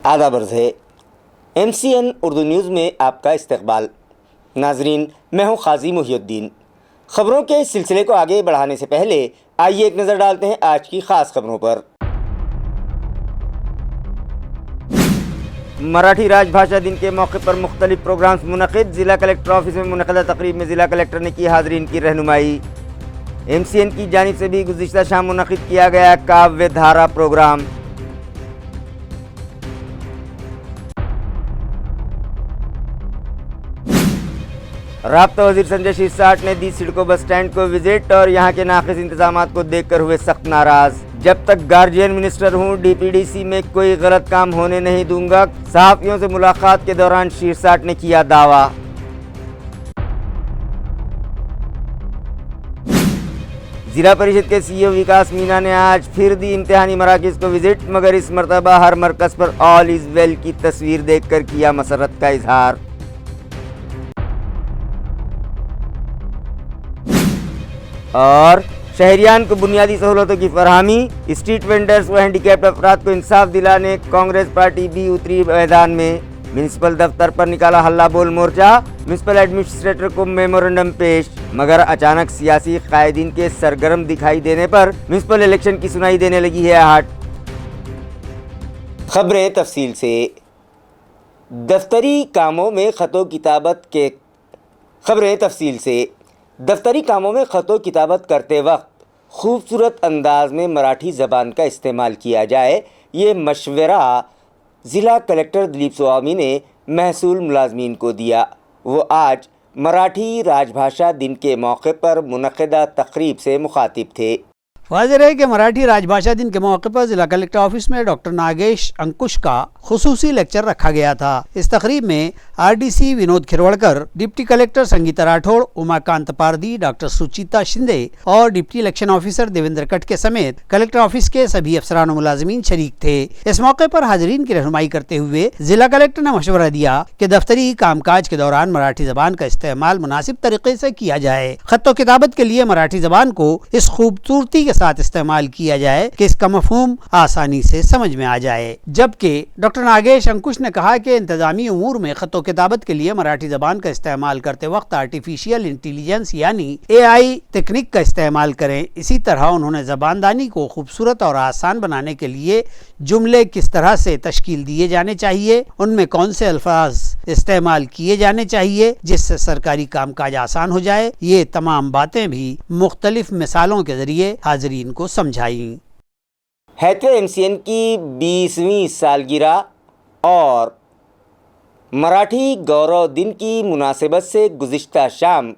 آداب عرض ہے MCN اردو نیوز میں آپ کا استقبال۔ ناظرین، میں ہوں قاضی محی الدین۔ خبروں کے سلسلے کو آگے بڑھانے سے پہلے آئیے ایک نظر ڈالتے ہیں آج کی خاص خبروں پر۔ مراٹھی راج بھاشا دن کے موقع پر مختلف پروگرامز منعقد۔ ضلع کلکٹر آفس میں منعقدہ تقریب میں ضلع کلکٹر نے کی حاضرین کی رہنمائی۔ MCN کی جانب سے بھی گزشتہ شام منعقد کیا گیا کاویہ دھارا پروگرام۔ رابطہ وزیر سنجے شیرساٹ نے دی سڑکو بس اسٹینڈ کو وزٹ اور یہاں کے ناقص انتظامات کو دیکھ کر ہوئے سخت ناراض۔ جب تک گارجین منسٹر ہوں DPDC میں کوئی غلط کام ہونے نہیں دوں گا، صحافیوں سے ملاقات کے دوران شیرساٹ نے کیا دعویٰ۔ ضلع پریشد کے CEO وکاس مینا نے آج پھر دی امتحانی مراکز کو وزٹ، مگر اس مرتبہ ہر مرکز پر آل از ویل کی تصویر دیکھ کر کیا مسرت کا اظہار۔ اور شہریان کو بنیادی سہولتوں کی فراہمی، اسٹریٹ وینڈرز و ہینڈیکیپڈ افراد کو انصاف دلانے کانگریس پارٹی بھی اتری میدان میں۔ میونسپل دفتر پر نکالا ہلہ بول مورچہ، میونسپل ایڈمنسٹریٹر کو میمورنڈم پیش، مگر اچانک سیاسی قائدین کے سرگرم دکھائی دینے پر میونسپل الیکشن کی سنائی دینے لگی ہے آہٹ۔ خبریں تفصیل سے۔ دفتری کاموں میں خط و کتابت کرتے وقت خوبصورت انداز میں مراٹھی زبان کا استعمال کیا جائے، یہ مشورہ ضلع کلکٹر دلیپ سوامی نے محصول ملازمین کو دیا۔ وہ آج مراٹھی راج بھاشا دن کے موقع پر منعقدہ تقریب سے مخاطب تھے۔ واضح ہے کہ مراٹھی راج بھاشا دن کے موقع پر ضلع کلکٹر آفس میں ڈاکٹر ناگیش انکش کا خصوصی لیکچر رکھا گیا تھا۔ اس تقریب میں RDC Vinod Kharodkar, deputy collector Sangeeta Rathod, Umakant Pardi, doctor Sucheta Shinde اور deputy election officer Devendra Katke سمیت کلکٹر آفس کے سبھی افسران و ملازمین شریک تھے۔ اس موقع پر حاضرین کی رہنمائی کرتے ہوئے ضلع کلکٹر نے مشورہ دیا کہ دفتری کام کاج کے دوران مراٹھی زبان کا استعمال مناسب طریقے سے کیا جائے۔ خط و کتابت کے لیے مراٹھی زبان کو اس خوبصورتی کے ساتھ استعمال کیا جائے کہ اس کا مفہوم آسانی سے سمجھ میں آ جائے۔ جبکہ ڈاکٹر ناگیش انکش نے کہا کہ انتظامی امور میں خط و کتابت کے لیے مراٹھی زبان کا استعمال کرتے وقت آرٹیفیشیل انٹیلیجنس یعنی AI تکنیک کا استعمال کریں۔ اسی طرح انہوں نے زباندانی کو خوبصورت اور آسان بنانے کے لیے جملے کس طرح سے تشکیل دیے جانے چاہیے، ان میں کون سے الفاظ استعمال کیے جانے چاہیے جس سے سرکاری کام کاج آسان ہو جائے، یہ تمام باتیں بھی مختلف مثالوں کے ذریعے حاضرین کو سمجھائیں۔ ہیتھوے MCN کی 20ویں سالگرہ اور مراٹھی گورو دن کی مناسبت سے گزشتہ شام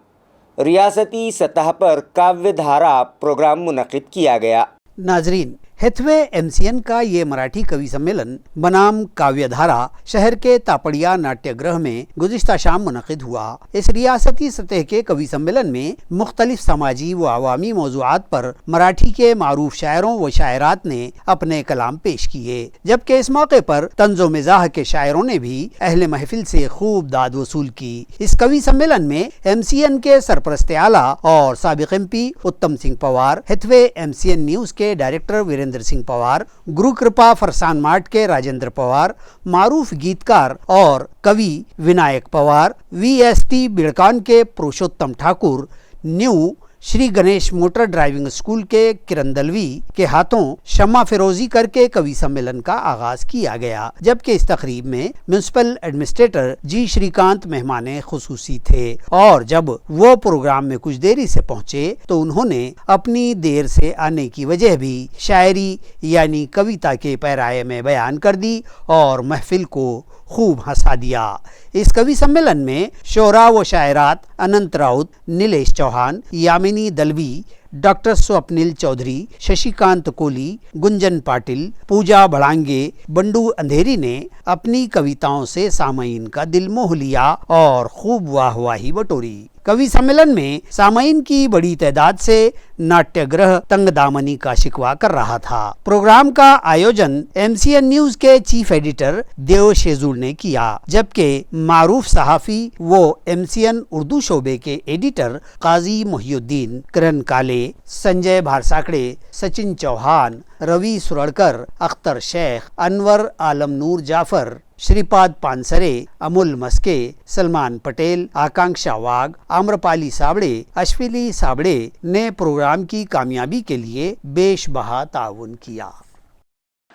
ریاستی سطح پر کاویہ دھارا پروگرام منعقد کیا گیا۔ ناظرین، ہیتھوے MCN کا یہ مراٹھی کوی سمیلن بنام کاویہ دھارا شہر کے تاپڑیا ناٹیہ گرہ میں گزشتہ شام منعقد ہوا۔ اس ریاستی سطح کے کوی سمیلن میں مختلف سماجی و عوامی موضوعات پر مراٹھی کے معروف شاعروں و شاعرات نے اپنے کلام پیش کیے، جبکہ اس موقع پر طنز و مزاح کے شاعروں نے بھی اہل محفل سے خوب داد وصول کی۔ اس کوی سمیلن میں MCN کے سرپرست اعلیٰ اور سابق MP اتم Singh Pawar, Hathway MCN news کے ڈائریکٹر ویریندر سنگھ پوار، گرو کرپا فرسان مارٹ کے راجندر پوار، معروف گیتکار اور کوی ونائک پوار، VST بڑکان کے پروشوتم ٹھاکر، نیو شری گنیش موٹر ڈرائیونگ اسکول کے کرن دلوی کے ہاتھوں شمع فیروزی کر کے کوی سمیلن کا آغاز کیا گیا، جبکہ اس تقریب میں میونسپل ایڈمنسٹریٹر جی شری کانت مہمان خصوصی تھے، اور جب وہ پروگرام میں کچھ دیری سے پہنچے تو انہوں نے اپنی دیر سے آنے کی وجہ بھی شاعری یعنی کویتا کے پیرائے میں بیان کر دی اور محفل کو خوب ہنسا دیا۔ اس کوی سمیلن میں شعراء و شاعرات اننت راؤت، نیلیش چوہان، یامنی دلوی، ڈاکٹر سوپنل چودھری، ششی کانت کولی، گنجن پاٹل، پوجا بڑانگے، بنڈو اندھیری نے اپنی کویتاؤں سے سامعین کا دل موہ لیا اور خوب واہ واہی بٹوری۔ کوی سمیلن میں سامعین کی بڑی تعداد سے ناٹیہ گرہ تنگ دامنی کا شکوہ کر رہا تھا۔ پروگرام کا آیوجن MCN نیوز کے چیف ایڈیٹر دیو شیزول نے کیا، جبکہ معروف صحافی وہ MCN اردو شعبے کے ایڈیٹر قاضی محی الدین کرن کالے संजय भारसाकडे, सचिन चौहान, रवी सुरळकर, अख्तर शेख, अनवर आलम नूर जाफर, श्रीपाद पानसरे, अमोल मस्के, सलमान पटेल, आकांक्षा वाघ, आम्रपाली साबड़े, अश्विनी साबड़े ने प्रोग्राम की कामयाबी के लिए बेशबहा ताउन किया।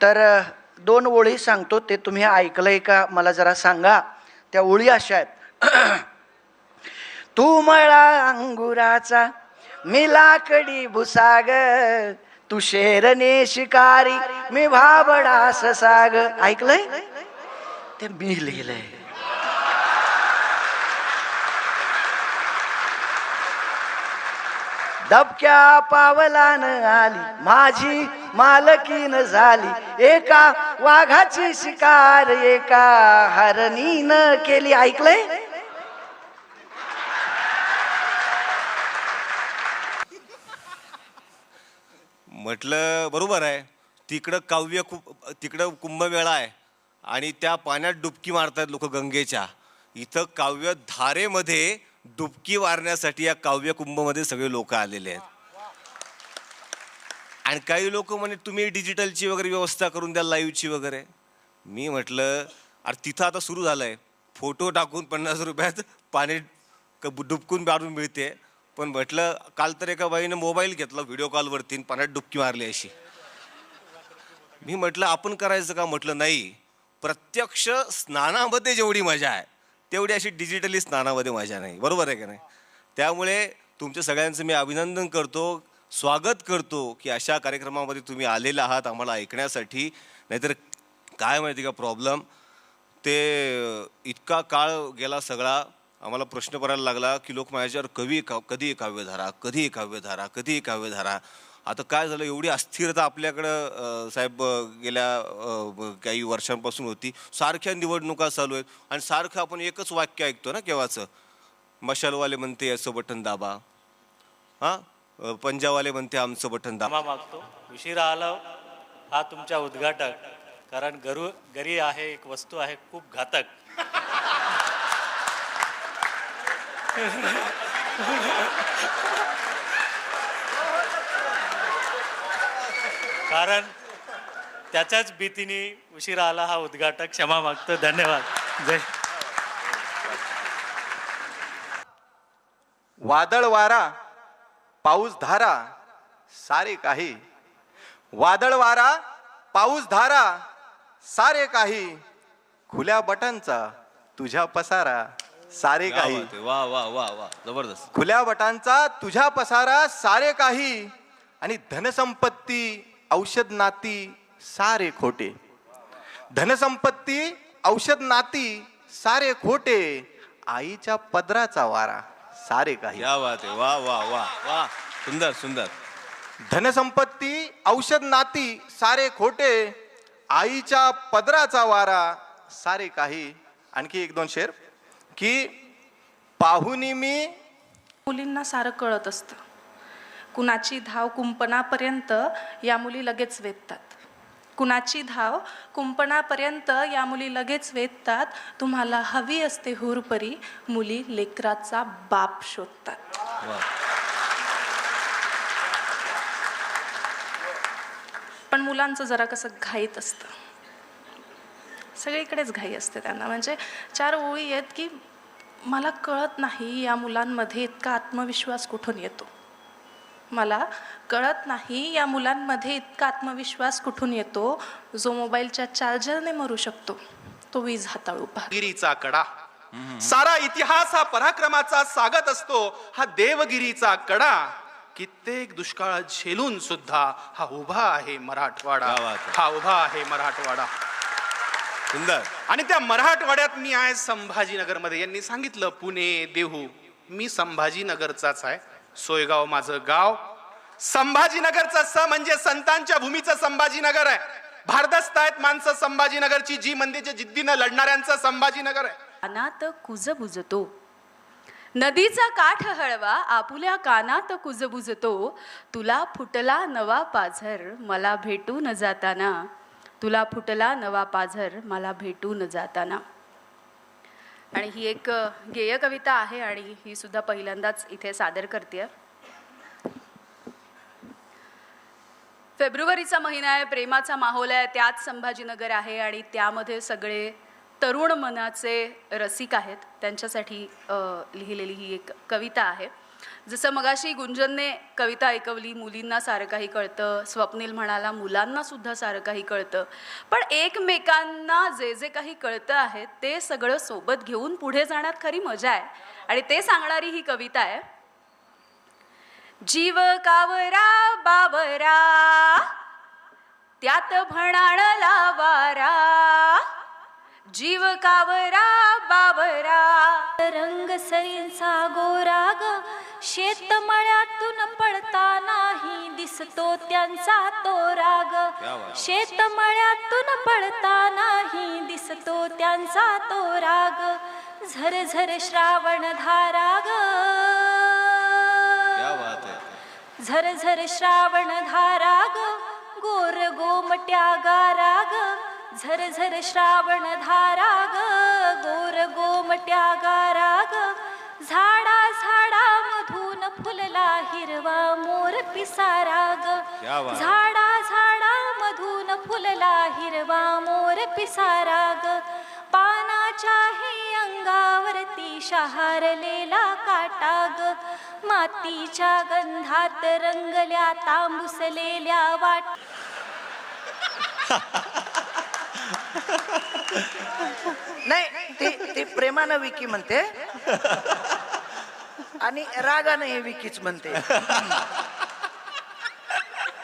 तर 2 ओळी सांगतो, ते तुम्ही ऐकलंय का मला जरा सांगा. त्या ओळी अशा आहेत. तू मळा अंगुराचा मी लाकडी भुसाग, तू शेरने शिकारी मी भाबडा ससाग. ऐकलंय? ते मी लिहिलंय. दबक्या पावलान आली माझी मालकीन झाली, एका वाघाची शिकार एका हरणीनं केली. ऐकलंय? म्हटलं बरोबर आहे. तिकडं कुंभमेळा आहे आणि त्या पाण्यात डुबकी मारतात लोक गंगेच्या. इथं काव्य धारेमध्ये डुबकी मारण्यासाठी या काव्य कुंभमध्ये सगळे लोक आलेले आहेत. आणि काही लोक म्हणे तुम्ही डिजिटलची वगैरे व्यवस्था करून द्या, लाईव्हची वगैरे. मी म्हटलं अरे तिथं आता सुरू झालंय, फोटो टाकून 50 रुपयात पाणी डुबकून मारून मिळते. पण म्हटलं काल तर एका बाईनं मोबाईल घेतला, व्हिडिओ कॉलवरती पाण्यात डुबकी मारली अशी. मी म्हटलं आपण करायचं का? म्हटलं नाही, प्रत्यक्ष स्नानामध्ये जेवढी मजा आहे तेवढी अशी डिजिटली स्नानामध्ये मजा नाही. बरोबर आहे का नाही? त्यामुळे तुमच्या सगळ्यांचं मी अभिनंदन करतो, स्वागत करतो की अशा कार्यक्रमामध्ये तुम्ही आलेले आहात आम्हाला ऐकण्यासाठी. नाहीतर काय माहिती का प्रॉब्लेम, ते इतका काळ गेला सगळा, आम्हाला प्रश्न पडायला लागला की लोक माझ्यावर कधी काव्यधारा. आता काय झालं, एवढी अस्थिरता आपल्याकडं साहेब गेल्या काही वर्षांपासून होती. सारख्या निवडणुका चालू आहेत आणि सारखं आपण एकच वाक्य ऐकतो ना केव्हाचं, मशालवाले म्हणते याचं बटन दाबा, हां पंजावाले म्हणते आमचं बटन दाबा. मागतो उशिरा आला हा तुमच्या उद्घाटक, कारण घरी आहे एक वस्तू आहे खूप घातक. कारण त्याच्याच भीतीने उशिरा आला हा उद्घाटक. क्षमा मागतो. धन्यवाद. जय. वादळ वारा पाऊस धारा सारे काही, वादळ वारा पाऊस धारा सारे काही, खुल्या बटनचा तुझ्या पसारा सारे काही. वा वा वा वा, जबरदस्त. खुल्या बटांचा तुझ्या पसारा सारे काही, आणि धनसंपत्ती औषध नाती सारे खोटे. धनसंपत्ती औषध नाती सारे खोटे, आईच्या पदराचा वारा सारे काही. क्या बात आहे. वा वा वा वा, सुंदर सुंदर. धनसंपत्ती औषध नाती सारे खोटे, आईच्या पदराचा वारा सारे काही. आणखी 1-2 शेर की पाहुनी मी. मुलींना सारं कळत असतं. कुणाची धाव कुंपणापर्यंत या मुली लगेच वेधतात. कुणाची धाव कुंपणापर्यंत या मुली लगेच वेधतात. तुम्हाला हवी असते हुरपरी, मुली लेकराचा बाप शोधतात. पण मुलांचं जरा कसं घाईत असतं, सगळीकडेच घाई असते त्यांना. म्हणजे 4 ओळी आहेत की मला कळत नाही या मुलांमध्ये इतका आत्मविश्वास कुठून येतो. मला कळत नाही या मुलांमध्ये इतका आत्मविश्वास कुठून येतो. जो मोबाईलच्या चार्जरने मरू शकतो तो वीज हाताळू पाहतो. गिरीचा कडा, सारा इतिहास हा पराक्रमाचा सागत असतो. हा देवगिरीचा कडा, कित्येक दुष्काळ झेलून सुद्धा हा उभा आहे मराठवाडा. हा उभा आहे मराठवाडा. सुंदर. आणि त्या मराठवाड्यात मी आहे संभाजीनगरमध्ये. यांनी सांगितलं पुणे देहू, मी संभाजीनगरचाच आहे. सोयगाव माझं गाव. संभाजीनगरचं स म्हणजे संतांच्या भूमीचं संभाजीनगर आहे. भारदस्त आहेत माणसं संभाजीनगरची, जी मंदिरच्या जिद्दीनं लढणाऱ्यांचं संभाजीनगर आहे. कानात कुजबुजतो, नदीचा काठ हळवा आपुल्या कानात कुजबुजतो. तुला फुटला नवा पाझर मला भेटून जाताना, तुला फुटला नवा पाझर मला भेटून जाताना. आणि ही एक गेय कविता आहे आणि ही सुद्धा पहिल्यांदाच इथे सादर करते. फेब्रुवारीचा महिना आहे, प्रेमाचा माहोल आहे, त्यात संभाजीनगर आहे आणि त्यामध्ये सगळे तरुण मनाचे रसिक आहेत. त्यांच्यासाठी लिहिलेली ही एक कविता आहे. जसं मगाशी गुंजनने कविता ऐकवली, मुलींना सारं काही कळतं, स्वप्नील म्हणाला मुलांना सुद्धा सारं काही कळतं, पण एकमेकांना जे जे काही कळतं आहे ते सगळं सोबत घेऊन पुढे जाण्यात खरी मजा आहे आणि ते सांगणारी ही कविता आहे. जीव कावरा बावरा त्यात भणाणला वारा, जीव कावरा बावरा रंग सरींचा गोराग, शेतमळ्यातून पडता नाही दिसतो त्यांचा तो राग, शेतमळ्यातून पडता नाही दिसतो त्यांचा तो राग, झरझर श्रावण धाराग, झरझर श्रावण धाराग, गोर गोमट्या गाराग, झरझर श्रावण धाराग, गोर गोमट्या गाराग, झाडा झाडा मधून फुलला हिरवा मोर पिसाराग, झाडा झाडा मधून फुलला हिरवा मोर पिसाराग, पानाच्याही अंगावरती शहारलेला काटाग, मातीच्या गंधात रंगल्या तांबुसलेल्या वाट. नाही ती प्रेमानं विकी म्हणते आणि रागानं हे विकीच म्हणते.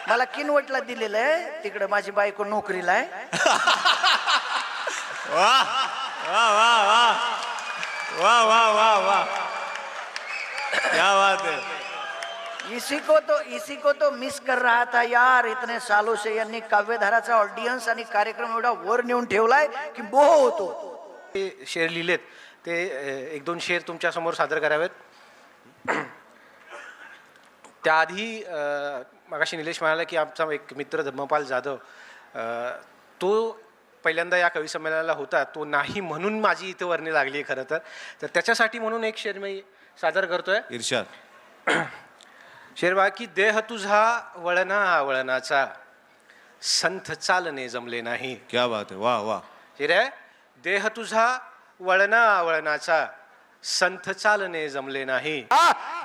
मला किनवटला दिलेलं आहे, तिकडे माझी बायको नोकरीला आहे. वाह वाह वाह वाह वाह वाह वाह, क्या बात है. इसी को तो मिस कर रहा था यार इतने सालों से. यांनी काव्यधाराचा ऑडियन्स आणि कार्यक्रम एवढा वर नेऊन ठेवलाय की मोह होतो. ते शेर लिहिलेत ते एक दोन शेर तुमच्या समोर सादर करावेत. त्याआधी मगाशी निलेश म्हणाला की आमचा एक मित्र धम्मपाल जाधव तो पहिल्यांदा या कवी संमेलनाला होता, तो नाही म्हणून माझी इथे वर्णी लागली आहे खरं तर त्याच्यासाठी म्हणून एक शेर मी सादर करतोय. इर्शाद. शेरबा की देह तुझा वळणा वळणाचा, संथ चालणे जमले नाही. क्या बात है, वाह वाह. शेर आहे, देह तुझा वळणा वळणाचा, संथ चालणे जमले नाही.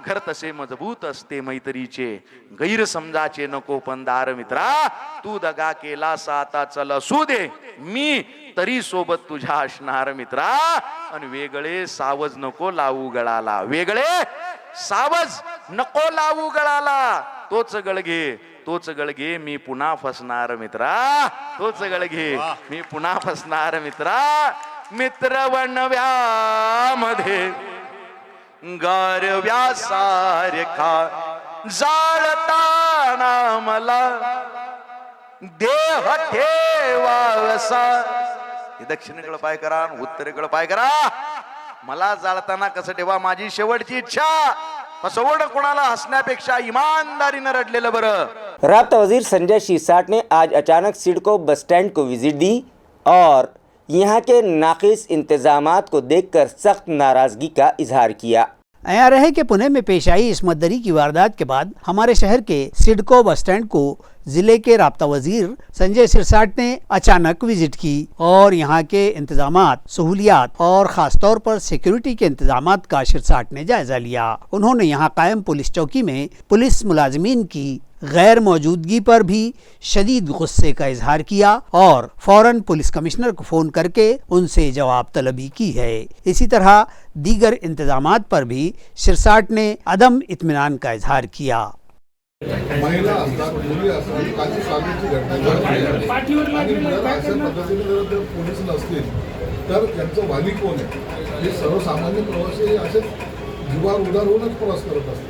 घर तसे मजबूत असते मैत्रीचे, गैरसमजाचे नको पंदार मित्रा. तू दगा केला आता चल असू दे, मी तरी सोबत तुझ्या असणार मित्रा. आणि वेगळे सावज नको लावू गळाला, वेगळे सावज नको लावू गळाला. तोच गळगे मी पुन्हा फसणार मित्रा, तोच गळगे मी पुन्हा फसणार मित्रा. मित्र वनव्यामध्ये गारव्या सारखा जाळताना मला देह ठेवावसा. दक्षिणेकडे पाय करा, उत्तरेकडे पाय करा. मला जाळताना कसं ठेवा, माझी शेवटची इच्छा. फसवणं कोणाला हसण्यापेक्षा ईमानदारीनं रडलेलं बरं. राब्ता वजीर संजय शिरसाट ने आज अचानक सिडको बस स्टैंड को विजिट दी और यहाँ के नाकिस इंतजामात को देखकर सख्त नाराजगी का इजहार किया. आया रहे कि पुणे में पेश आई इस्मत दरी की वारदात के बाद हमारे शहर के सिडको बस स्टैंड को जिले के राब्ता वजीर संजय सिरसाट ने अचानक विजिट की और यहाँ के इंतजामात, सहूलियात और ख़ासतौर पर सिक्योरिटी के इंतजामात का सिरसाट ने जायजा लिया. उन्होंने यहाँ कायम पुलिस चौकी में पुलिस मुलाजमीन की गैर मौजूदगी पर भी शदीद गुस्से का इजहार किया और फौरन पुलिस कमिश्नर को फ़ोन करके उनसे जवाब तलबी की है. इसी तरह दीगर इंतजामात पर भी सिरसाट ने अदम इत्मीनान का इजहार किया. महिला असतात, मुली असतात, काही स्वामीची घटना घडते आणि जर अशा पद्धतीने जर पोलीस नसतील तर त्यांचं वाली कोण आहे. हे सर्वसामान्य प्रवासी असेच जीवावर उदार होऊनच प्रवास करत असतात.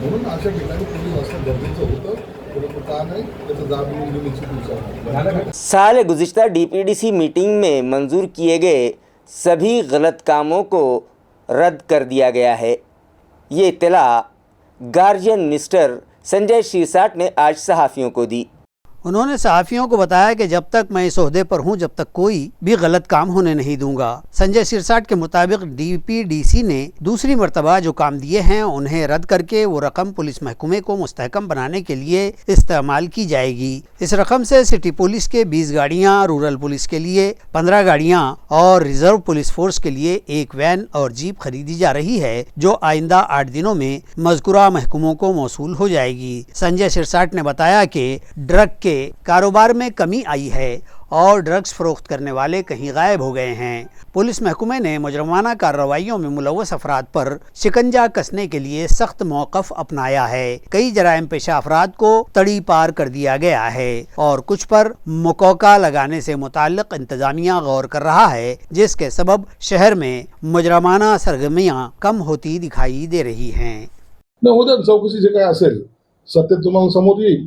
म्हणून अशा ठिकाणी पोलीस असणं गरजेचं होतं. परंतु का नाही त्याचं जाब निश्चित विचार. साल गुज़िश्ता DPDC मीटिंग में मंजूर किए गए सभी गलत कामों को रद्द कर दिया गया है. ये इत्तला गार्जियन मिनिस्टर संजय शिरसाट ने आज सहाफ़ियों को दी. उन्होंने सहाफियों को बताया कि जब तक मैं इस ओहदे पर हूं, जब तक कोई भी गलत काम होने नहीं दूंगा। संजय सिरसाट के मुताबिक DPDC ने दूसरी मर्तबा जो काम दिए हैं उन्हें रद्द करके वो रकम पुलिस महकमे को मुस्तहकम बनाने के लिए इस्तेमाल की जाएगी। इस रकम से सिटी पुलिस के 20 गाड़ियां, रूरल पुलिस के लिए 15 गाड़ियां और रिजर्व पुलिस फोर्स के लिए 1 वैन और जीप खरीदी जा रही है, जो आइंदा 8 दिनों में मज़कूरा महकमों को मौसूल हो जाएगी। संजय सिरसाट ने बताया कि ड्रग के कारोबार में कमी आई है और ड्रग्स फरोख्त करने वाले कहीं गायब हो गए हैं। पुलिस महकमे ने मुजरमाना कार्रवाइयों में मुलव्वस अफराद पर शिकंजा कसने के लिए सख्त मौक़िफ़ अपनाया है। कई जराइम पेशा अफराद को तड़ी पार कर दिया गया है और कुछ पर मुकौका लगाने से मुताल्लिक़ इंतजामिया गौर कर रहा है, जिसके सबब शहर में मुजरमाना सरगर्मियाँ कम होती दिखाई दे रही हैं। उद्या चौकशी जे काय असेल सत्य तुम्हाला समोर येईल,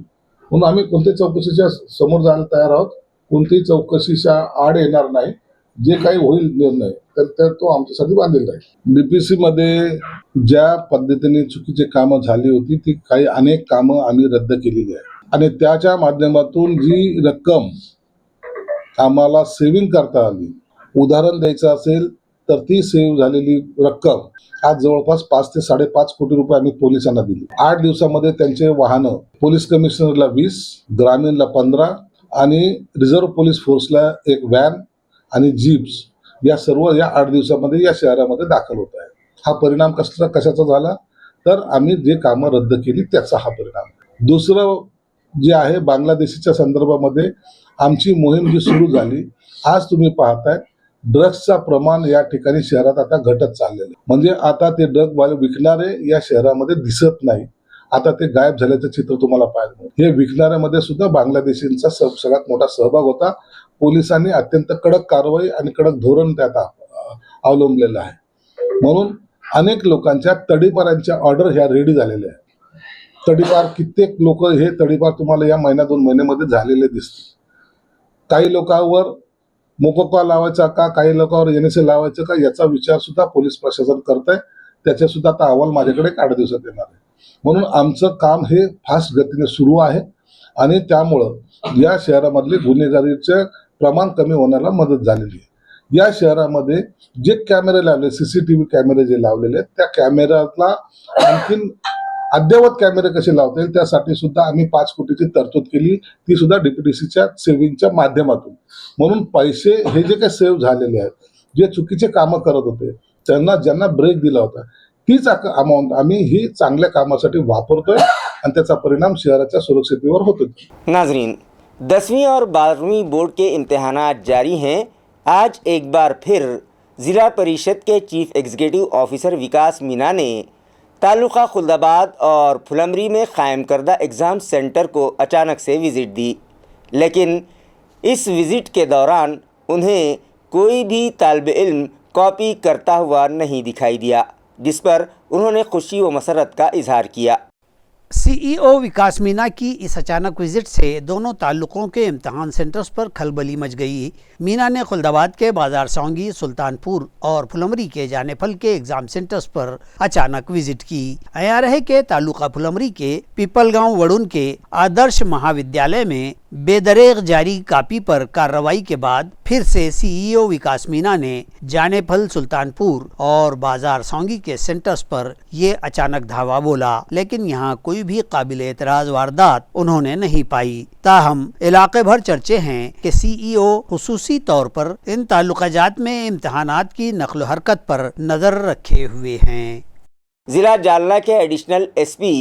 म्हणून आम्ही कोणत्याही चौकशीच्या समोर जायला तयार आहोत. कोणत्याही चौकशीच्या आड येणार नाही. जे काही होईल निर्णय तर तो आमच्यासाठी बांधलेला आहे. DPC मध्ये ज्या पद्धतीने चुकीची कामं झाली होती ती काही अनेक कामं आम्ही रद्द केलेली आहे आणि त्याच्या माध्यमातून जी रक्कम आम्हाला सेव्हिंग करता आली, उदाहरण द्यायचं असेल तर ती सेव्ह झालेली रक्कम आज जवळपास 5 ते 5.5 कोटी रुपये आम्ही पोलिसांना दिली. 8 दिवसामध्ये त्यांचे वाहनं पोलीस कमिशनरला 20, ग्रामीणला 15 आणि रिझर्व्ह पोलीस फोर्सला 1 वॅन आणि जीप्स या सर्व या 8 दिवसामध्ये या शहरामध्ये दाखल होत आहे. हा परिणाम कशाचा झाला तर आम्ही जे कामं रद्द केली त्याचा हा परिणाम. दुसरं जे आहे बांगलादेशीच्या संदर्भामध्ये आमची मोहीम जी सुरू झाली, आज तुम्ही पाहताय ड्रग्सचा प्रमाण या ठिकाणी शहरात आता घटत चाललेलं. म्हणजे आता ते ड्रग विकणारे या शहरामध्ये दिसत नाही. आता ते गायब झाल्याचं चित्र तुम्हाला पाहायला मिळतं. हे विकणाऱ्यामध्ये सुद्धा बांगलादेशींचा सगळ्यात मोठा सहभाग होता. पोलिसांनी अत्यंत कडक कारवाई आणि कडक धोरण त्यात अवलंबलेलं आहे. म्हणून अनेक लोकांच्या तडीपारांच्या ऑर्डर ह्या रेडी झालेल्या आहेत. तडीपार कित्येक लोक हे तडीपार तुम्हाला या महिना 2 महिन्यामध्ये झालेले दिसतील. काही लोकांवर मोकोका लावायचा का, काही लोकांवर NSA लावायचं का याचा विचार सुद्धा पोलीस प्रशासन करत आहे. त्याचे सुद्धा आता अहवाल माझ्याकडे 8 दिवसात येणार आहे. म्हणून आमचं काम हे फास्ट गतीने सुरू आहे आणि त्यामुळं या शहरामधले गुन्हेगारीचे प्रमाण कमी होण्याला मदत झालेली आहे. या शहरामध्ये जे कॅमेरे लावले, CCTV कॅमेरे जे लावलेले आहेत, त्या कॅमेऱ्याला आणखीन अद्ययावत कॅमेरे कसे लावता येईल त्यासाठी सुद्धा आम्ही 5 कोटीची तरतूद केली, ती सुद्धा DPDCच्या सेव्हिंगच्या माध्यमातून. म्हणून पैसे हे जे काही सेव्ह झालेले आहेत, जे चुकीचे कामं करत होते त्यांना ज्यांना ब्रेक दिला होता, तीच अमाऊंट आम्ही ही चांगल्या कामासाठी वापरतोय आणि त्याचा परिणाम शहराच्या सुरक्षिततेवर होतो. नाजरीन, 10वीं और 12वीं बोर्ड के इम्तहानात जारी हैं. आज एक बार फिर ज़िला परिषद के चीफ एग्जीक्यूटिव ऑफिसर विकास मीना ने तालुका खुलदाबाद और फुलमरी में क़ायम करदा एग्ज़ाम सेंटर को अचानक से विज़िट दी, लेकिन इस विज़िट के दौरान उन्हें कोई भी तालिब इल्म कॉपी करता हुआ नहीं दिखाई दिया, जिस पर उन्होंने खुशी व मसरत का इजहार किया। CEO विकास मीना की इस अचानक विजिट से दोनों ताल्लुकों के इम्तहान सेंटर्स पर खलबली मच गई। मीना ने खुलदाबाद के बाजार सौंगी, सुल्तानपुर और फुलमरी के जानेफल के एग्जाम सेंटर्स पर अचानक विजिट की। अयारहे के तालुका फुलमरी के पीपलगांव वड़ुन के आदर्श महाविद्यालय में बेदरेग जारी कापी पर कार्रवाई के बाद फिर से CEO विकास मीना ने जानेफल, सुल्तानपुर और बाजार सौंगी के सेंटर्स पर ये अचानक धावा बोला, लेकिन यहाँ कोई भी काबिल एतराज वारदात उन्होंने नहीं पाई। ताहम इलाके भर चर्चे हैं कि CEO खुसूसी तौर पर इन ताल्लुकाजात में इम्तहानात की नक्ल हरकत पर नजर रखे हुए हैं। जिला जालना के एडिशनल SP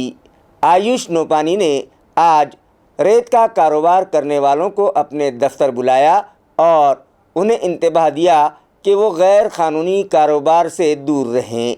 आयुष नोपानी ने आज रेत का कारोबार करने वालों को अपने दफ्तर बुलाया और उन्हें इंतबाह दिया कि वो गैर कानूनी कारोबार से दूर रहें।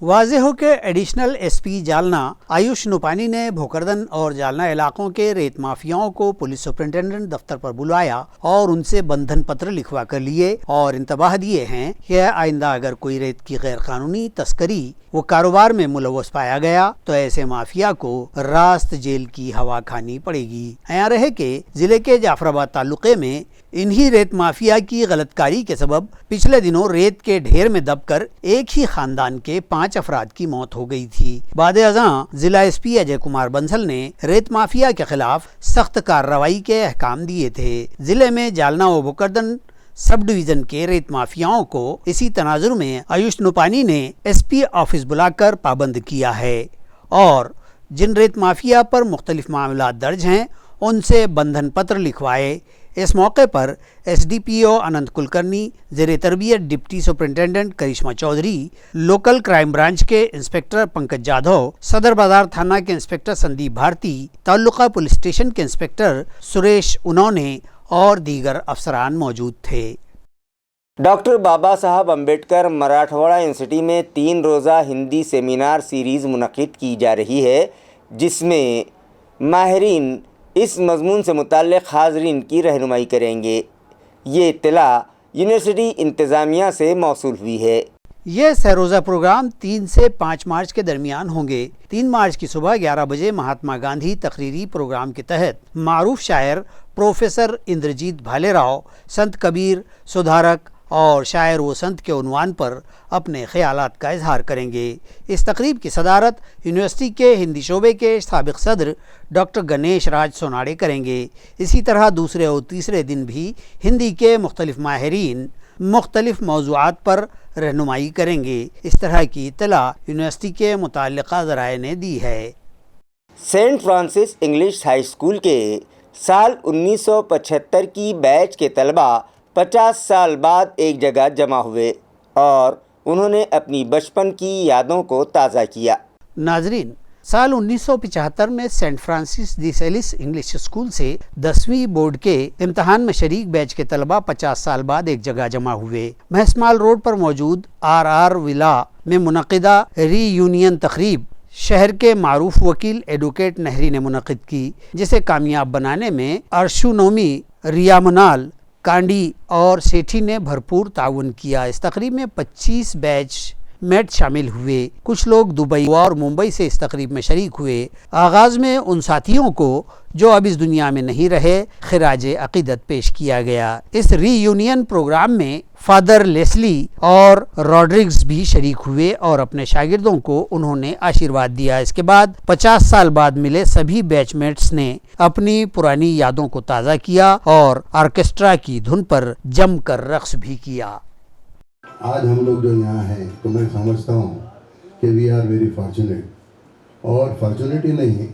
वाज़ेह हो के एडिशनल SP जालना आयुष नोपानी ने भोकरदन और जालना इलाकों के रेत माफियाओं को पुलिस सुपरिटेंडेंट दफ्तर पर बुलाया और उनसे बंधन पत्र लिखवा कर लिए और इंतबाह दिए हैं कि आइंदा अगर कोई रेत की गैर कानूनी तस्करी वो कारोबार में मुलव्वस पाया गया तो ऐसे माफिया को रास्त जेल की हवा खानी पड़ेगी। यहाँ रहे के जिले के जाफराबाद तालुके में इन्हीं रेत माफिया की गलतकारी के सबब पिछले दिनों रेत के ढेर में दबकर एक ही खानदान के 5 अफराद की मौत हो गई थी। बाद-ए-अज़ां जिला एसपी अजय कुमार बंसल ने रेत माफिया के खिलाफ सख्त कार्रवाई के अहकाम दिए थे। जिले में जालना व बुकरदन सब डिवीजन के रेत माफियाओं को इसी तनाजुर में आयुष नुपानी ने एसपी ऑफिस बुलाकर पाबंद किया है और जिन रेत माफिया पर मुख्तलिफ मामला दर्ज हैं उनसे बंधन पत्र लिखवाए। इस मौके पर एसडीपीओ अनंत कुलकर्णी, ज़ेरे तरबियत deputy superintendent Karishma Chaudhary, local crime branch के इंस्पेक्टर पंकज जाधव, सदर बाजार थाना के inspector Sandeep Bharti, taluka police station के इंस्पेक्टर सुरेश उनौने और दीगर अफसरान मौजूद थे। डॉक्टर बाबा साहब अम्बेडकर मराठवाड़ा यूनिवर्सिटी में 3 रोज़ा हिंदी सेमिनार सीरीज़ मुनक़िद की जा रही है, जिसमें माहिरीन इस मज़मून से मुताल्लिक़ हाज़रीन की रहनुमाई करेंगे। ये इत्तला यूनिवर्सिटी इंतज़ामिया से मौसूल हुई है। ये सहरोज़ा प्रोग्राम 3 से 5 मार्च के दरमियान होंगे। 3 मार्च की सुबह 11 बजे महात्मा गांधी तकरीरी प्रोग्राम के तहत मारूफ शायर प्रोफेसर इंद्रजीत भालेराव संत कबीर, सुधारक और शायर व संत के उन्वान पर अपने ख्यालात का इजहार करेंगे। इस तकरीब की सदारत यूनिवर्सिटी के हिंदी शोबे के साबिक़ सदर डॉक्टर गणेश राज सोनाड़े करेंगे। इसी तरह दूसरे और तीसरे दिन भी हिंदी के मुख्तलिफ माहिरीन मुख्तलिफ मौज़ूआत पर रहनुमाई करेंगे। इस तरह की इत्तला यूनिवर्सिटी के मुताल्लिक़ा ज़राए ने दी है। Saint Francis English high school के साल 1975 की बैच के तलबा 50 साल बाद एक जगह जमा हुए और उन्होंने अपनी बचपन की यादों को ताज़ा किया। नाजरीन, साल 1975 में सेंट फ्रांसिस दी सेलिस इंग्लिश स्कूल से 10वीं बोर्ड के इम्तहान में शरीक बैच के तलबा 50 साल बाद एक जगह जमा हुए। महसमाल रोड पर मौजूद RR विला में मुनक़िदा रीयूनियन तकरीब शहर के मारूफ वकील एडवोकेट नहरी ने मुनक़िद की, जिसे कामयाब बनाने में अर्शु नोमी, रिया मनाल, कांडी और सेठी ने भरपूर ताउन किया। इस तकरीब में 25 बैच मेट शामिल हुए। कुछ लोग दुबई और मुंबई से इस तकरीब में शरीक हुए। आगाज़ में उन साथियों को जो अब इस दुनिया में नहीं रहे खिराज अक़ीदत पेश किया गया। इस रीयूनियन प्रोग्राम में फादर लेस्ली और रॉड्रिग्स भी शरीक हुए और अपने शागिर्दों को उन्होंने आशीर्वाद दिया। इसके बाद 50 साल बाद मिले सभी बैचमेट्स ने अपनी पुरानी यादों को ताज़ा किया और ऑर्केस्ट्रा की धुन पर जमकर रक़्स भी किया। आज हम लोग जो यहाँ हैं तो मैं समझता हूँ कि वी आर वेरी फॉर्चुनेट, और फॉर्चुनेट ही नहीं,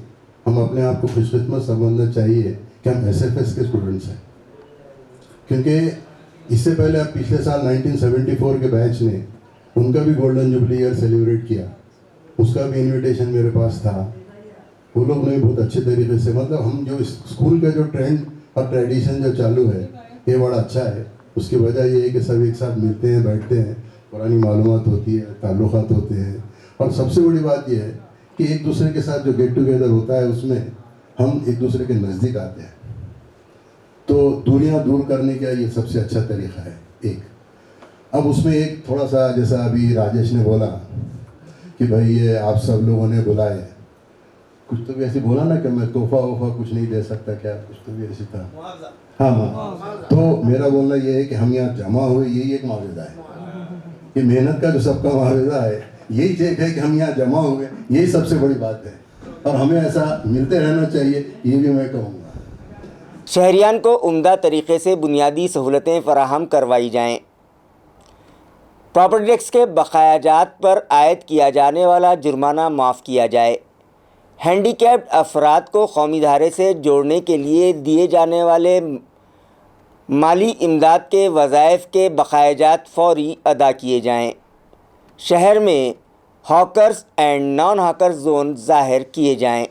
हम अपने आप को खुशकिस्मत समझना चाहिए कि हम SFS के स्टूडेंट्स हैं, क्योंकि इससे पहले अब पिछले साल 1974 के बैच ने उनका भी गोल्डन जुबली ईयर सेलिब्रेट किया, उसका भी इनविटेशन मेरे पास था। वो लोग ने बहुत अच्छे तरीके से, मतलब हम जो स्कूल का जो ट्रेंड और ट्रेडिशन जो चालू है ये बड़ा अच्छा है। उसकी वजह ये है कि सब एक साथ मिलते हैं, बैठते हैं, पुरानी मालूमात होती है, ताल्लुकात होते हैं, और सबसे बड़ी बात यह है कि एक दूसरे के साथ जो गेट टुगेदर होता है उसमें हम एक दूसरे के नज़दीक आते हैं। तो दूरियां दूर करने का ये सबसे अच्छा तरीका है एक। अब उसमें एक थोड़ा सा, जैसा अभी राजेश ने बोला कि भाई ये आप सब लोगों ने बुलाए, कुछ तो भी ऐसे बोला ना कि मैं तोहफा वोफा कुछ नहीं दे सकता, क्या कुछ तो भी ऐसी था। हाँ, तो मेरा बोलना ये है कि हम यहाँ जमा हुए, यही एक माविदा है। ये मेहनत का जो सबका माविदा है, यही चेक है कि हम यहाँ जमा हुए, यही सबसे बड़ी बात है, और हमें ऐसा मिलते रहना चाहिए, ये भी मैं कहूँगा। शहरियान को उम्दा तरीके से बुनियादी सहूलतें फराहम करवाई जाएँ। प्रॉपर्टी टैक्स के बकायाजात पर आयद किया जाने वाला जुर्माना माफ़ किया जाए। हैंडीकैप्ड अफराद को कौमी धारे से जोड़ने के लिए दिए जाने वाले माली इमदाद के वज़ाइफ के बकायाजात फ़ौरी अदा किए जाएँ। शहर में hawkers and non hawkers zone ज़ाहिर किए जाएँ।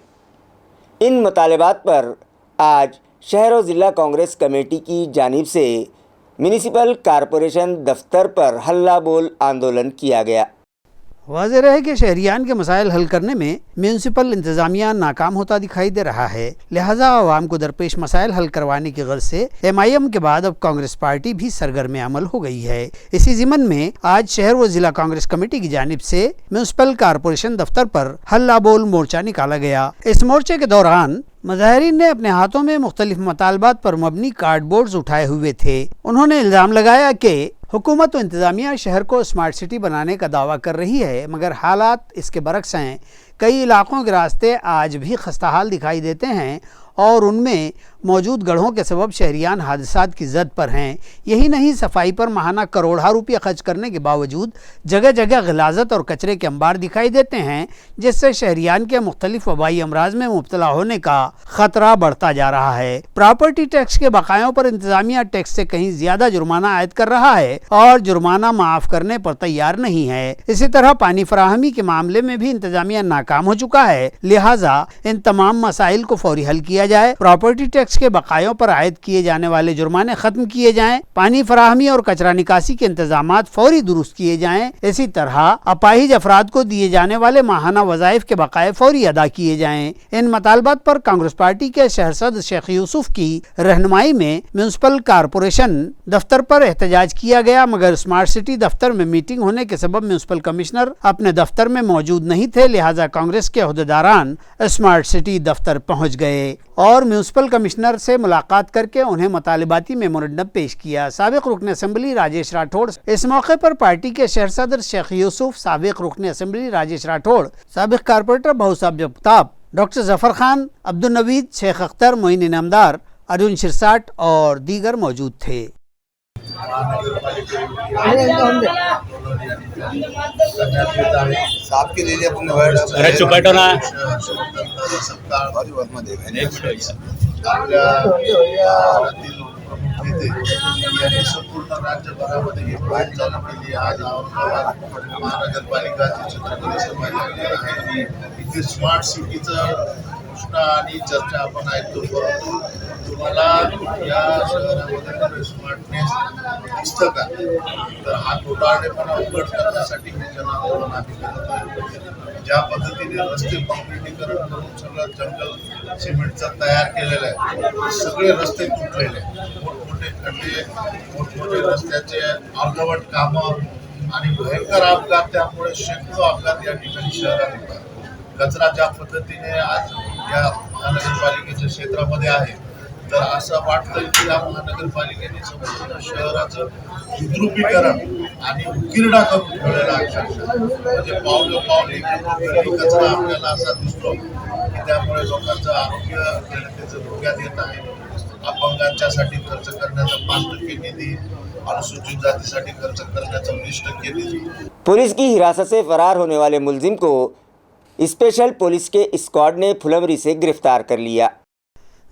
इन मुतालबात पर आज शहर और ज़िला कांग्रेस कमेटी की जानिब से म्यूनिसिपल कॉरपोरेशन दफ्तर पर हल्ला बोल आंदोलन किया गया। वाज़ेह है कि शहरियान के मसाइल हल करने में म्यूनसिपल इंतज़ामिया नाकाम होता दिखाई दे रहा है, लिहाजा आवाम को दरपेश मसाइल हल करवाने की गर्ज से MIM के बाद अब कांग्रेस पार्टी भी सरगर्म अमल हो गई है। इसी ज़िमन में आज शहर व जिला कांग्रेस कमेटी की जानिब से म्यूनसिपल कॉरपोरेशन दफ्तर पर हल्ला बोल मोर्चा निकाला गया। इस मोर्चे के दौरान مظاہرین نے اپنے ہاتھوں میں مختلف مطالبات پر مبنی کارڈ بورڈز اٹھائے ہوئے تھے۔ انہوں نے الزام لگایا کہ حکومت و انتظامیہ شہر کو اسمارٹ سٹی بنانے کا دعویٰ کر رہی ہے، مگر حالات اس کے برعکس ہیں۔ کئی علاقوں کے راستے آج بھی خستہ حال دکھائی دیتے ہیں اور ان میں موجود گڑھوں کے سبب شہریان حادثات کی زد پر ہیں۔ یہی نہیں، صفائی پر ماہانہ کروڑہ روپیہ خرچ کرنے کے باوجود جگہ جگہ غلاظت اور کچرے کے انبار دکھائی دیتے ہیں، جس سے شہریان کے مختلف وبائی امراض میں مبتلا ہونے کا خطرہ بڑھتا جا رہا ہے۔ پراپرٹی ٹیکس کے بقایوں پر انتظامیہ ٹیکس سے کہیں زیادہ جرمانہ عائد کر رہا ہے اور جرمانہ معاف کرنے پر تیار نہیں ہے۔ اسی طرح پانی فراہمی کے معاملے میں بھی انتظامیہ ناکام ہو چکا ہے، لہٰذا ان تمام مسائل کو فوری حل کیا جائے، پراپرٹی ٹیکس کے بقایوں پر عائد کیے جانے والے جرمانے ختم کیے جائیں، پانی فراہمی اور کچرا نکاسی کے انتظامات فوری درست کیے جائیں، اسی طرح اپاہج افراد کو دیے جانے والے ماہانہ وظائف کے بقائے فوری ادا کیے جائیں۔ ان مطالبات پر کانگریس پارٹی کے شہر صدر شیخ یوسف کی رہنمائی میں میونسپل کارپوریشن دفتر پر احتجاج کیا گیا، مگر اسمارٹ سٹی دفتر میں میٹنگ ہونے کے سبب میونسپل کمشنر اپنے دفتر میں موجود نہیں تھے، لہٰذا کانگریس کے عہدیداران اسمارٹ سٹی دفتر پہنچ گئے اور میونسپل کمشنر سے ملاقات کر کے انہیں مطالباتی میمورنڈم پیش کیا۔ سابق رکن اسمبلی راجیش راٹھوڑ اس موقع پر پارٹی کے شہر صدر شیخ یوسف، سابق رکن اسمبلی راجیش راٹھوڑ، سابق کارپوریٹر بہوصاب جگتاپ، ڈاکٹر ظفر خان، عبدالنوید، شیخ اختر، معین انعامدار، ارجن شرساٹ اور دیگر موجود تھے۔ संपूर्ण राज्यभरामध्ये हे प्लॅन चालू केली आज महानगरपालिकाचे छत्रपती संभाजीनगर आहे। इथे स्मार्ट सिटीचं घोषणा आणि चर्चा आपण ऐकतो, परंतु तुम्हाला या शहरामध्ये स्मार्टनेस दिसतं का? तर हा तोटाडेपणा उघड करण्यासाठी हे जनआंदोलन आम्ही करत आहे। ज्या पद्धतीने रस्ते काँक्रिटीकरण करून सगळं जंगल सिमेंटचं तयार केलेलं आहे, सगळे रस्ते तुटलेले आहेत, मोठमोठे खड्डे, मोठमोठे रस्त्याचे अर्धवट कामं आणि भयंकर अपघात, त्यामुळे शेकडो अपघात या ठिकाणी शहरात होतात। कचरा ज्या पद्धतीने आज या महानगरपालिकेच्या क्षेत्रामध्ये आहे, तर असं वाटतं की या महानगरपालिकेने संपूर्ण शहराचं विद्रुपीकरण आणि उकिरडा करून ठेवलेला आहे। म्हणजे पावलोपावली कचरा आपल्याला असा दिसतो की त्यामुळे लोकांचं आरोग्य जनतेचं धोक्यात येत आहे। अपंगांच्यासाठी खर्च करण्याचा 5% निधी, अनुसूचित जातीसाठी खर्च करण्याचा 20% निधी। पुलिस की हिरासत से फरार होने वाले मुलजिम को स्पेशल पुलिस के स्क्वाड ने फुलंबरी से गिरफ्तार कर लिया।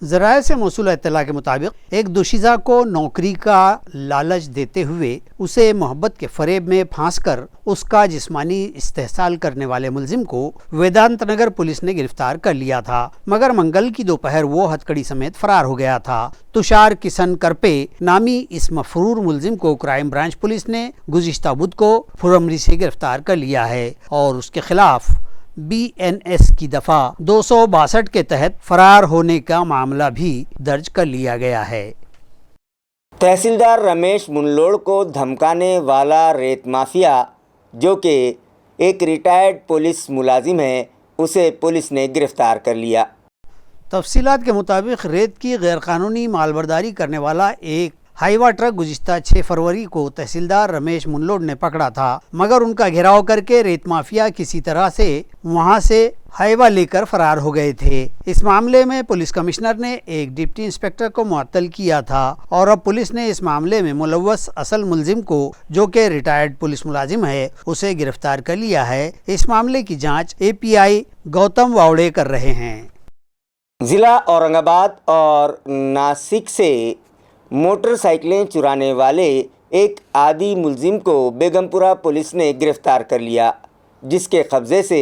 ذرائع سے موصول اطلاع کے مطابق ایک دوشیزہ کو نوکری کا لالچ دیتے ہوئے اسے محبت کے فریب میں پھانس کر اس کا جسمانی استحصال کرنے والے ملزم کو ویدانت نگر پولیس نے گرفتار کر لیا تھا، مگر منگل کی دوپہر وہ ہتھکڑی سمیت فرار ہو گیا تھا۔ تشار کسن کرپے نامی اس مفرور ملزم کو کرائم برانچ پولیس نے گزشتہ بدھ کو پھلمبری سے گرفتار کر لیا ہے اور اس کے خلاف BNS کی دفعہ 262 کے تحت فرار ہونے کا معاملہ بھی درج کر لیا گیا ہے۔ تحصیلدار رمیش منلوڑ کو دھمکانے والا ریت مافیا، جو کہ ایک ریٹائرڈ پولیس ملازم ہے، اسے پولیس نے گرفتار کر لیا۔ تفصیلات کے مطابق ریت کی غیر قانونی مالبرداری کرنے والا ایک ہائیوا ٹرک گزشتہ 6 فروری کو تحصیلدار رمیش منلوڑ نے پکڑا تھا، مگر ان کا گھیراؤ کر کے ریت مافیا کسی طرح سے وہاں سے ہائیوا لے کر فرار ہو گئے تھے۔ اس معاملے میں پولیس کمشنر نے ایک ڈپٹی انسپکٹر کو معطل کیا تھا اور اب پولیس نے اس معاملے میں ملوث اصل ملزم کو، جو کہ ریٹائرڈ پولیس ملازم ہے، اسے گرفتار کر لیا ہے۔ اس معاملے کی جانچ API گوتم واوڑے کر رہے ہیں۔ ضلع اورنگ آباد اور ناسک سے موٹر سائیکلیں چرانے والے ایک عادی ملزم کو بیگم پورہ پولیس نے گرفتار کر لیا، جس کے قبضے سے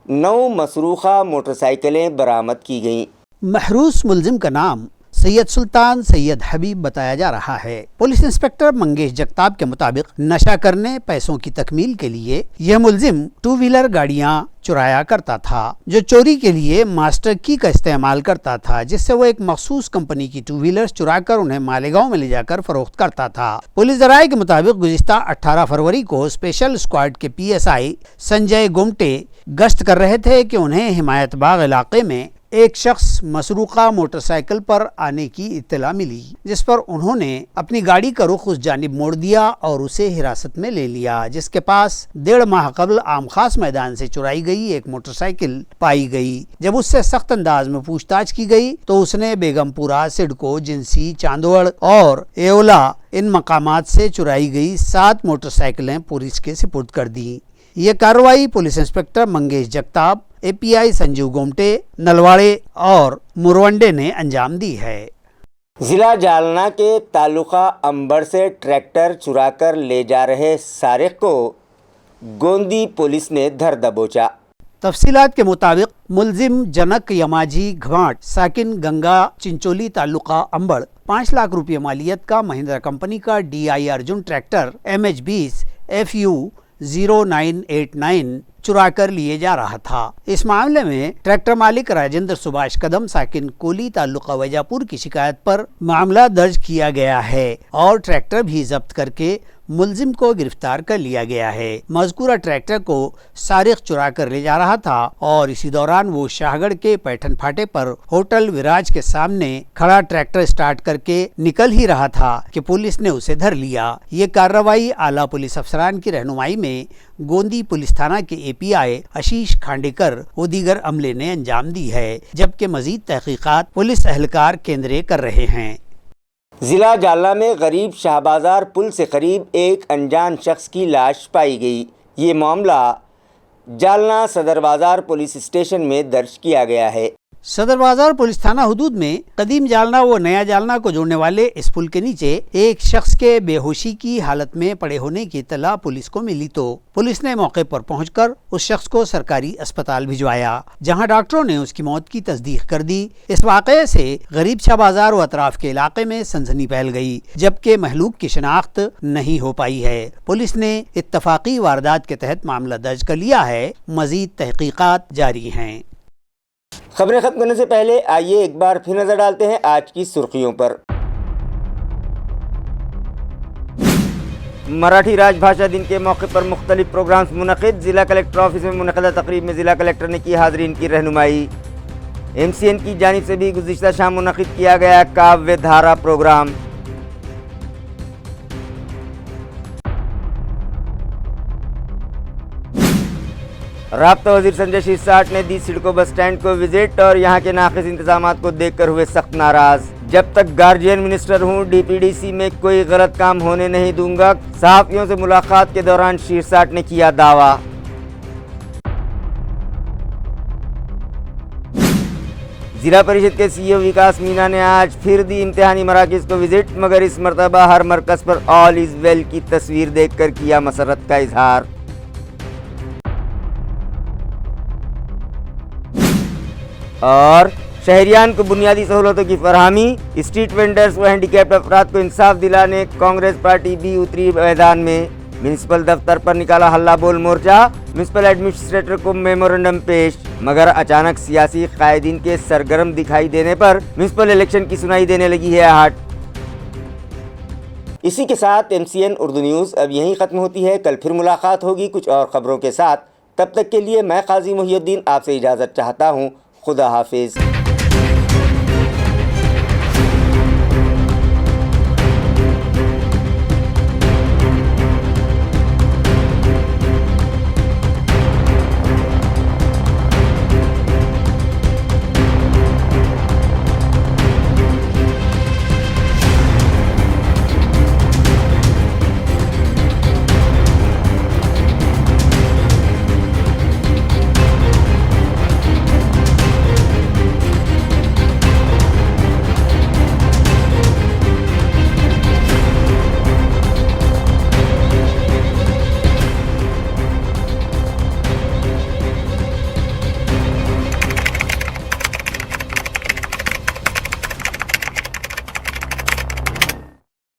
9 مسروقہ موٹر سائیکلیں برآمد کی گئیں۔ محروس ملزم کا نام سید سلطان سید حبیب بتایا جا رہا ہے۔ پولیس انسپکٹر منگیش جگتاپ کے مطابق نشہ کرنے پیسوں کی تکمیل کے لیے یہ ملزم 2 ویلر گاڑیاں چرایا کرتا تھا، جو چوری کے لیے ماسٹر کی کا استعمال کرتا تھا، جس سے وہ ایک مخصوص کمپنی کی 2 ویلرز چرا کر انہیں مالیگاؤں میں لے جا کر فروخت کرتا تھا۔ پولیس ذرائع کے مطابق گزشتہ 18 فروری کو اسپیشل اسکواڈ کے PSI سنجے گومٹے گشت کر رہے تھے کہ انہیں حمایت باغ علاقے میں एक शख्स मसरूका मोटरसाइकिल पर आने की इत्तला मिली, जिस पर उन्होंने अपनी गाड़ी का रुख उस जानिब मोड़ दिया और उसे हिरासत में ले लिया, जिसके पास 1.5 माह कबल आम खास मैदान से चुराई गई एक मोटरसाइकिल पाई गई। जब उससे सख्त अंदाज में पूछताछ की गई तो उसने बेगमपुरा, सिडको, जिंसी, चांदोड़ और एओला इन मकामात से चुराई गई 7 मोटरसाइकिलें पुलिस के सुपुर्द कर दी। ये कार्रवाई police inspector Mangesh Jagtap, API Sanjeev Gomte, Nalwade और मुरवंडे ने अंजाम दी है। जिला जालना के तालुका अंबड़ से ट्रैक्टर चुराकर ले जा रहे सारिक को गोंदी पुलिस ने धर दबोचा। तफसीलात के मुताबिक मुलजिम जनक यमाजी घाट साकिन गंगा चिंचोली तालुका अंबड़ 5 लाख रुपये मालियत का महिंद्रा कंपनी का DI Arjun tractor MH20 FU 0989 चुरा कर लिए जा रहा था। इस मामले में ट्रैक्टर मालिक राजेंद्र सुभाष कदम साकिन कोली तालुका वैजापुर की शिकायत पर मामला दर्ज किया गया है और ट्रैक्टर भी जब्त करके मुलजिम को गिरफ्तार कर लिया गया है। मजकूरा ट्रैक्टर को सारिक चुरा कर ले जा रहा था और इसी दौरान वो शाहगढ़ के पैठन फाटे पर होटल विराज के सामने खड़ा ट्रैक्टर स्टार्ट करके निकल ही रहा था कि पुलिस ने उसे धर लिया। ये कार्रवाई आला पुलिस अफसरान की रहनुमाई में गोंदी पुलिस थाना के API आशीष खांडेकर व दीगर अमले ने अंजाम दी है, जबकि मजीद तहकीकात पुलिस एहलकार केंद्र कर रहे हैं। जिला जालना में गरीब शाहबाजार पुल से करीब एक अनजान शख्स की लाश पाई गई। ये मामला जालना सदर बाजार पुलिस स्टेशन में दर्ज किया गया है। सदर बाजार पुलिस थाना हुदूद में कदीम जालना व नया जालना को जोड़ने वाले इस पुल के नीचे एक शख्स के बेहोशी की हालत में पड़े होने की इत्तला पुलिस को मिली तो पुलिस ने मौके पर पहुंचकर उस शख्स को सरकारी अस्पताल भिजवाया, जहां डॉक्टरों ने उसकी मौत की तस्दीक कर दी। इस वाक़ये से गरीब शाह बाजार व अतराफ के इलाके में सनसनी फैल गई, जबकि महलूक की शिनाख्त नहीं हो पाई है। पुलिस ने इत्तफाकी वारदात के तहत मामला दर्ज कर लिया है। मजीद तहकीकात जारी हैं। खबरें खत्म करने से पहले आइए एक बार फिर नजर डालते हैं आज की सुर्खियों पर। मराठी राजभाषा दिन के मौके पर मुख्तलिफ प्रोग्राम्स मुनक़िद। जिला कलेक्टर ऑफिस में मुनक़दा तकरीब में जिला कलेक्टर ने की हाज़रीन की रहनुमाई। MCN की जानिब से भी गुज़िश्ता शाम मुनक़िद किया गया काव्य धारा प्रोग्राम। राब्ता वज़ीर संजय शिरसाट ने दी सिडको बस स्टैंड को विजिट और यहाँ के नाक़िस इंतजामात को देखकर हुए सख्त नाराज। जब तक गार्जियन मिनिस्टर हूँ DPDC में कोई गलत काम होने नहीं दूंगा, सहाफ़ियों से मुलाकात के दौरान शिरसाट ने किया दावा। जिला परिषद के CEO विकास मीना ने आज फिर दी इम्तिहानी मराकिज़ को विजिट, मगर इस मरतबा हर मरकज़ पर ऑल इज़ वेल की तस्वीर देखकर किया मसरत का इजहार। और शहरियान को बुनियादी सहूलतों की फरहमी, स्ट्रीट वेंडर्स व हैंडीकैप्ड अफराद को इंसाफ दिलाने कांग्रेस पार्टी भी उतरी मैदान में। म्यूनसिपल दफ्तर पर निकाला हल्ला बोल मोर्चा, म्यूनसिपल एडमिनिस्ट्रेटर को मेमोरेंडम पेश, मगर अचानक सियासी कायदीन के सरगर्म दिखाई देने पर म्यूनसिपल इलेक्शन की सुनाई देने लगी है आहट। इसी के साथ MCN उर्दू न्यूज़ अब यहीं ख़त्म होती है। कल फिर मुलाकात होगी कुछ और ख़बरों के साथ। तब तक के लिए मैं काजी मुहियुद्दीन आपसे इजाज़त चाहता हूँ। खुदा हाफिज।